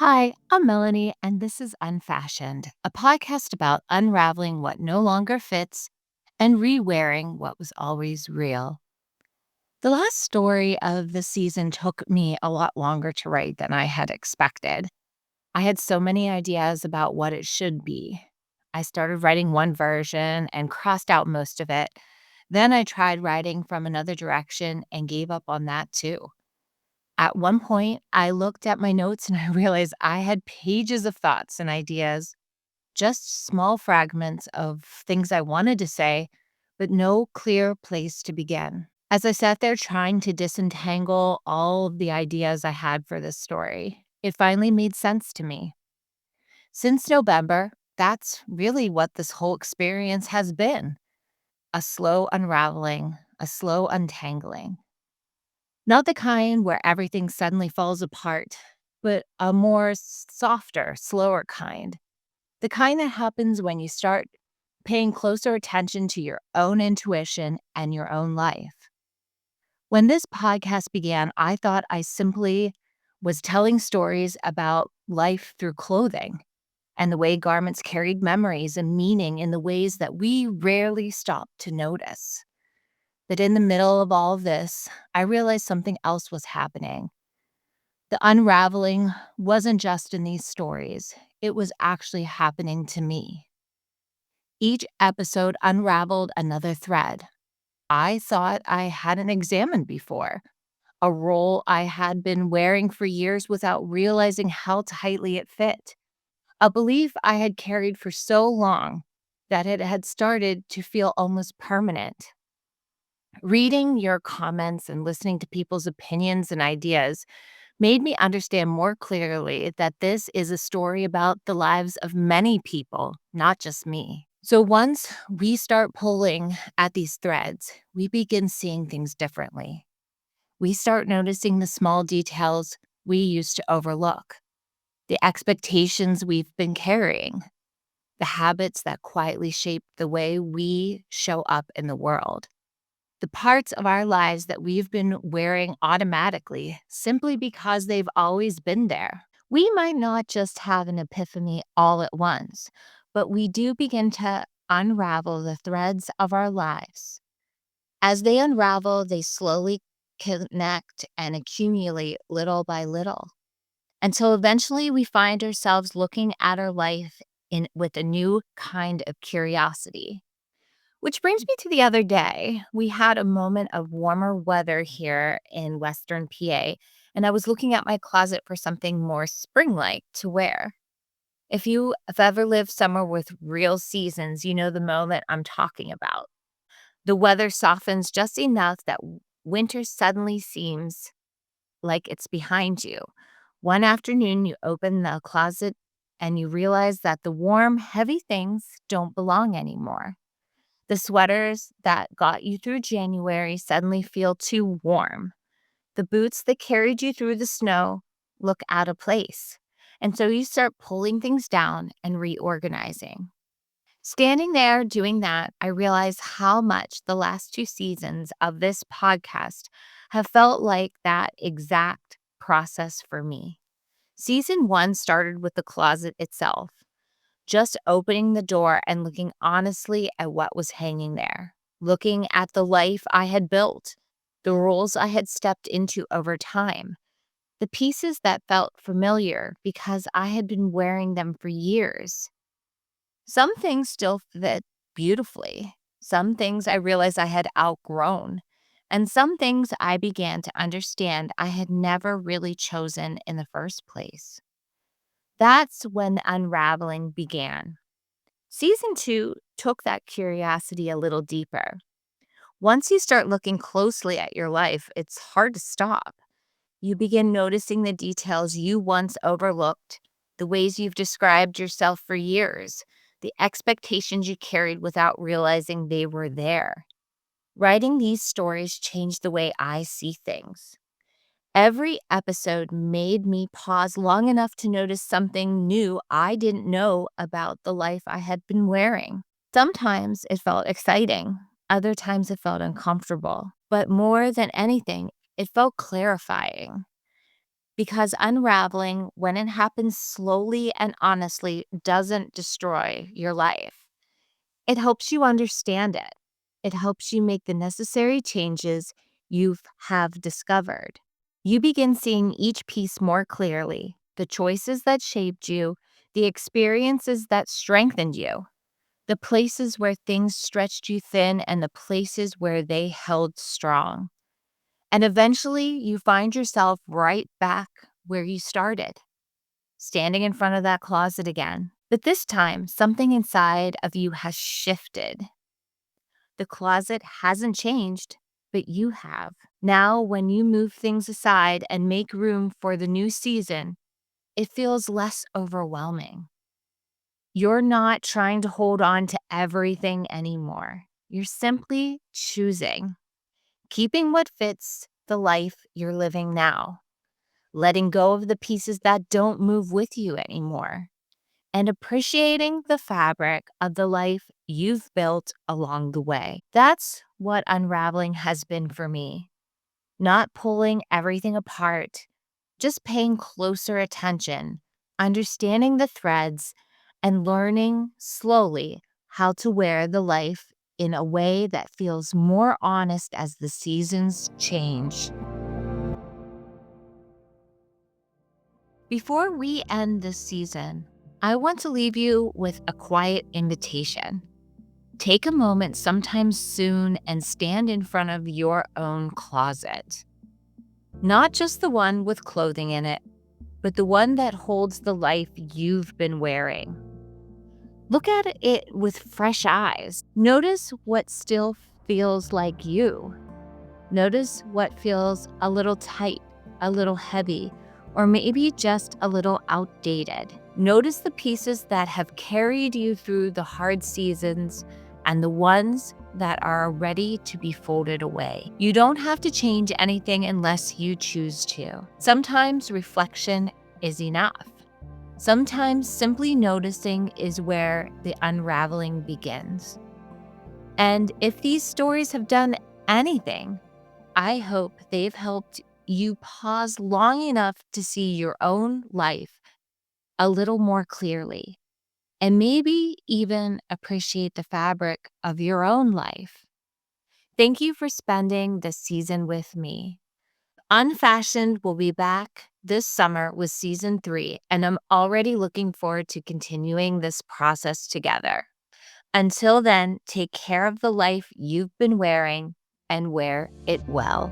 Hi, I'm Melanie, and this is Unfashioned, a podcast about unraveling what no longer fits and re-wearing what was always real. The last story of the season took me a lot longer to write than I had expected. I had so many ideas about what it should be. I started writing one version and crossed out most of it. Then I tried writing from another direction and gave up on that too. At one point, I looked at my notes and I realized I had pages of thoughts and ideas, just small fragments of things I wanted to say, but no clear place to begin. As I sat there trying to disentangle all of the ideas I had for this story, it finally made sense to me. Since November, that's really what this whole experience has been: a slow unraveling, a slow untangling. Not the kind where everything suddenly falls apart, but a more softer, slower kind. The kind that happens when you start paying closer attention to your own intuition and your own life. When this podcast began, I thought I simply was telling stories about life through clothing and the way garments carried memories and meaning in the ways that we rarely stop to notice. But in the middle of all of this, I realized something else was happening. The unraveling wasn't just in these stories, it was actually happening to me. Each episode unraveled another thread I thought I hadn't examined before, a role I had been wearing for years without realizing how tightly it fit, a belief I had carried for so long that it had started to feel almost permanent. Reading your comments and listening to people's opinions and ideas made me understand more clearly that this is a story about the lives of many people, not just me. So once we start pulling at these threads, we begin seeing things differently. We start noticing the small details we used to overlook, the expectations we've been carrying, the habits that quietly shape the way we show up in the world. The parts of our lives that we've been wearing automatically simply because they've always been there. We might not just have an epiphany all at once, but we do begin to unravel the threads of our lives. As they unravel, they slowly connect and accumulate little by little until eventually we find ourselves looking at our life with a new kind of curiosity. Which brings me to the other day. We had a moment of warmer weather here in Western PA, and I was looking at my closet for something more spring like to wear. If you have ever lived somewhere with real seasons, you know the moment I'm talking about. The weather softens just enough that winter suddenly seems like it's behind you. One afternoon, you open the closet and you realize that the warm, heavy things don't belong anymore. The sweaters that got you through January suddenly feel too warm. The boots that carried you through the snow look out of place. And so you start pulling things down and reorganizing. Standing there doing that, I realize how much the last two seasons of this podcast have felt like that exact process for me. Season one started with the closet itself, just opening the door and looking honestly at what was hanging there, looking at the life I had built, the roles I had stepped into over time, the pieces that felt familiar because I had been wearing them for years. Some things still fit beautifully. Some things I realized I had outgrown. And some things I began to understand I had never really chosen in the first place. That's when the unraveling began. Season two took that curiosity a little deeper. Once you start looking closely at your life, it's hard to stop. You begin noticing the details you once overlooked, the ways you've described yourself for years, the expectations you carried without realizing they were there. Writing these stories changed the way I see things. Every episode made me pause long enough to notice something new I didn't know about the life I had been wearing. Sometimes it felt exciting, other times it felt uncomfortable, but more than anything, it felt clarifying. because unraveling, when it happens slowly and honestly, doesn't destroy your life. It helps you understand it. It helps you make the necessary changes you have discovered. You begin seeing each piece more clearly, the choices that shaped you, the experiences that strengthened you, the places where things stretched you thin, and the places where they held strong. And eventually, you find yourself right back where you started, standing in front of that closet again. But this time, something inside of you has shifted. The closet hasn't changed, but you have. Now, when you move things aside and make room for the new season, it feels less overwhelming. You're not trying to hold on to everything anymore. You're simply choosing, keeping what fits the life you're living now, letting go of the pieces that don't move with you anymore, and appreciating the fabric of the life you've built along the way. That's what unraveling has been for me. Not pulling everything apart, just paying closer attention, understanding the threads, and learning slowly how to wear the life in a way that feels more honest as the seasons change. Before we end this season, I want to leave you with a quiet invitation. Take a moment sometime soon and stand in front of your own closet. Not just the one with clothing in it, but the one that holds the life you've been wearing. Look at it with fresh eyes. Notice what still feels like you. Notice what feels a little tight, a little heavy, or maybe just a little outdated. Notice the pieces that have carried you through the hard seasons and the ones that are ready to be folded away. You don't have to change anything unless you choose to. Sometimes reflection is enough. Sometimes simply noticing is where the unraveling begins. And if these stories have done anything, I hope they've helped you pause long enough to see your own life a little more clearly, and maybe even appreciate the fabric of your own life. Thank you for spending this season with me. Unfashioned will be back this summer with season 3, and I'm already looking forward to continuing this process together. Until then, take care of the life you've been wearing and wear it well.